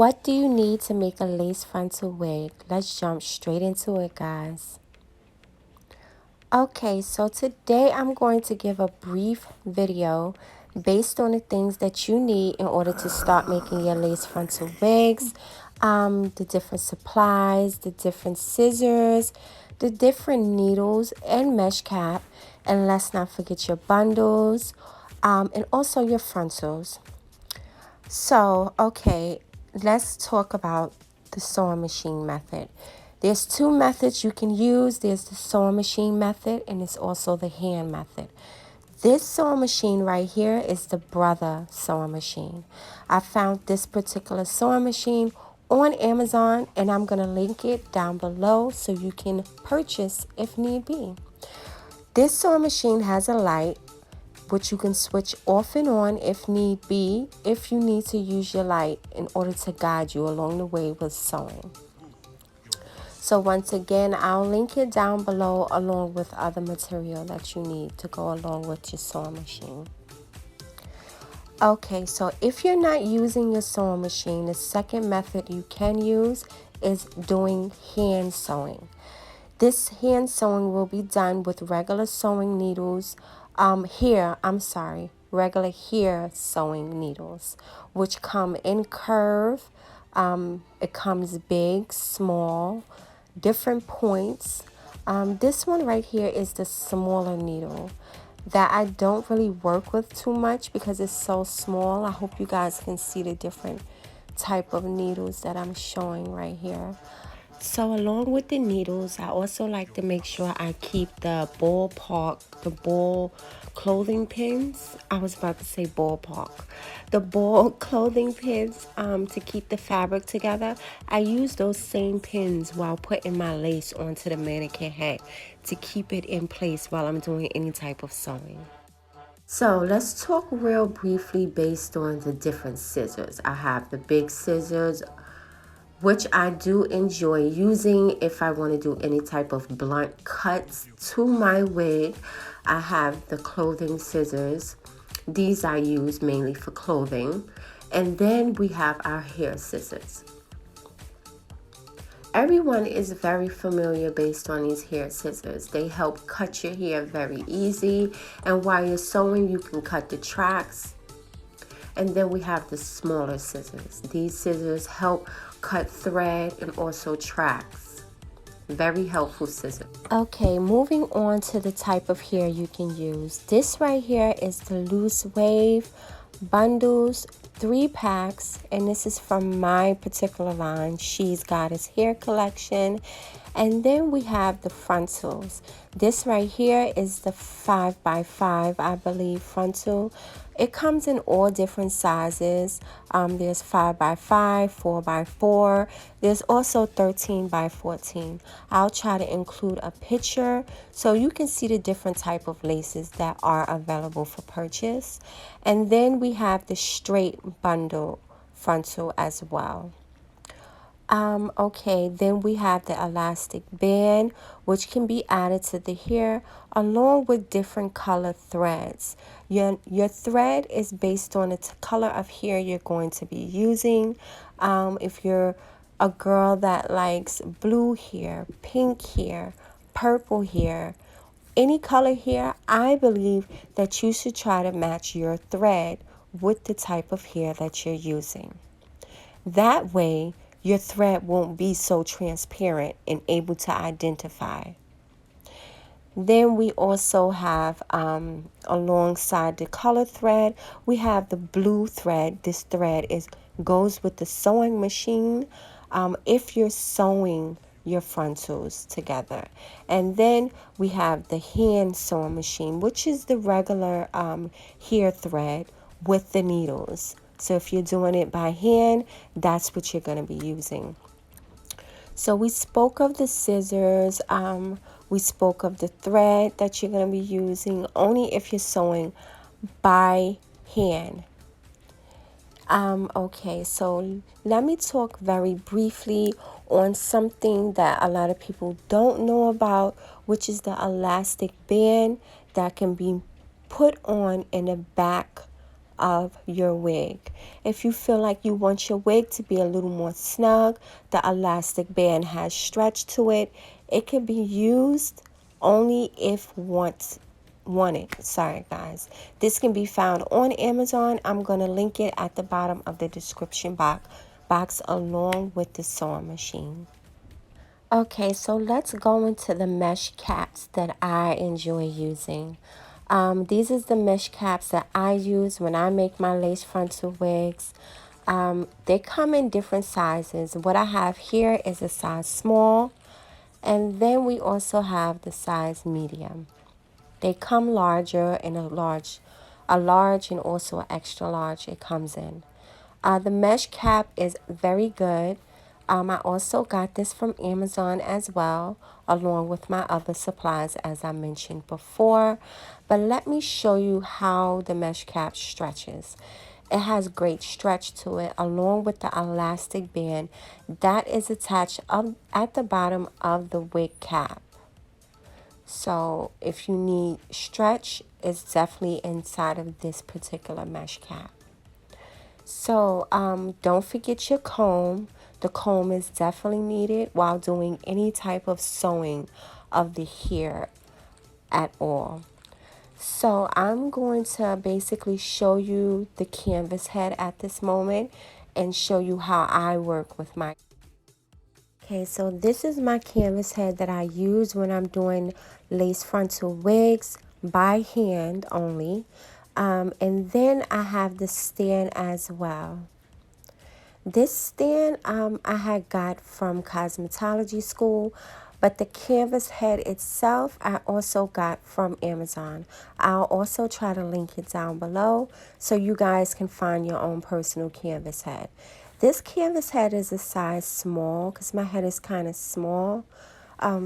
What do you need to make a lace frontal wig? Let's jump straight into it, guys. Okay, so today I'm going to give a brief video based on the things that you need in order to start making your lace frontal wigs, the different supplies, the different scissors, the different needles and mesh cap, and let's not forget your bundles, and also your frontals. So, okay, let's talk about the sewing machine method. There's two methods you can use. There's the sewing machine method and it's also the hand method. This sewing machine right here is the Brother sewing machine. I found this particular sewing machine on Amazon and I'm going to link it down below so you can purchase if need be. This sewing machine has a light which you can switch off and on if need be, if you need to use your light in order to guide you along the way with sewing. So once again, I'll link it down below along with other material that you need to go along with your sewing machine. Okay, so if you're not using your sewing machine, the second method you can use is doing hand sewing. This hand sewing will be done with regular sewing needles, regular hair sewing needles, which come in curve. It comes big, small, different points. This one right here is the smaller needle that I don't really work with too much because it's so small. I hope you guys can see the different type of needles that I'm showing right here. So along with the needles, I also like to make sure I keep the ball clothing pins. I was about to say ballpark. The ball clothing pins to keep the fabric together. I use those same pins while putting my lace onto the mannequin head to keep it in place while I'm doing any type of sewing. So let's talk real briefly based on the different scissors. I have the big scissors, which I do enjoy using if I want to do any type of blunt cuts to my wig. I have the clothing scissors. These I use mainly for clothing. And then we have our hair scissors. Everyone is very familiar based on these hair scissors. They help cut your hair very easy. And while you're sewing, you can cut the tracks. And then we have the smaller scissors. These scissors help cut thread and also tracks. Very helpful scissors. Okay, moving on to the type of hair you can use. This right here is the loose wave bundles, 3 packs, and this is from my particular line, She's Goddess Hair Collection. And then we have the frontals. This right here is the 5x5, I believe, frontal. It comes in all different sizes. There's 5x5, 4x4. There's also 13x14. I'll try to include a picture so you can see the different type of laces that are available for purchase. And then we have the straight bundle frontal as well. Okay, then we have the elastic band, which can be added to the hair along with different color threads. Your thread is based on the color of hair you're going to be using. If you're a girl that likes blue hair, pink hair, purple hair, any color hair, I believe that you should try to match your thread with the type of hair that you're using. That way, your thread won't be so transparent and able to identify. Then we also have, alongside the color thread, we have the blue thread. This thread goes with the sewing machine if you're sewing your frontals together. And then we have the hand sewing machine, which is the regular hair thread with the needles. So if you're doing it by hand, that's what you're going to be using. So we spoke of the scissors. We spoke of the thread that you're going to be using only if you're sewing by hand. Okay, so let me talk very briefly on something that a lot of people don't know about, which is the elastic band that can be put on in the back of your wig. If you feel like you want your wig to be a little more snug, the elastic band has stretch to it. It can be used only if wanted. Sorry guys. This can be found on Amazon. I'm going to link it at the bottom of the description box along with the sewing machine. Okay, so let's go into the mesh caps that I enjoy using. These is the mesh caps that I use when I make my lace frontal wigs. They come in different sizes. What I have here is a size small, and then we also have the size medium. They come larger in a large and also an extra large it comes in. The mesh cap is very good. I also got this from Amazon as well, along with my other supplies as I mentioned before. But let me show you how the mesh cap stretches. It has great stretch to it, along with the elastic band that is attached up at the bottom of the wig cap. So if you need stretch, it's definitely inside of this particular mesh cap. So don't forget your comb. The comb is definitely needed while doing any type of sewing of the hair at all. So I'm going to basically show you the canvas head at this moment and show you how I work with my. Okay, so this is my canvas head that I use when I'm doing lace frontal wigs by hand only. And then I have the stand as well. This stand I had got from cosmetology school, but the canvas head itself I also got from Amazon. I'll also try to link it down below so you guys can find your own personal canvas head. This canvas head is a size small because my head is kind of small.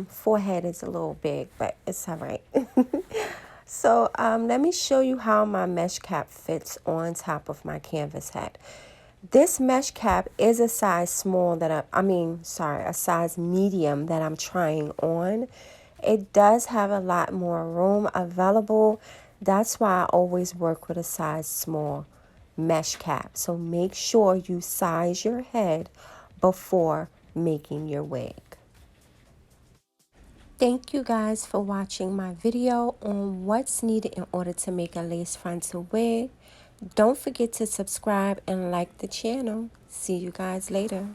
Forehead is a little big, but it's all right. So let me show you how my mesh cap fits on top of my canvas head. This mesh cap is a size small that a size medium that I'm trying on. It does have a lot more room available. That's why I always work with a size small mesh cap. So make sure you size your head before making your wig. Thank you guys for watching my video on what's needed in order to make a lace frontal wig. Don't forget to subscribe and like the channel. See you guys later.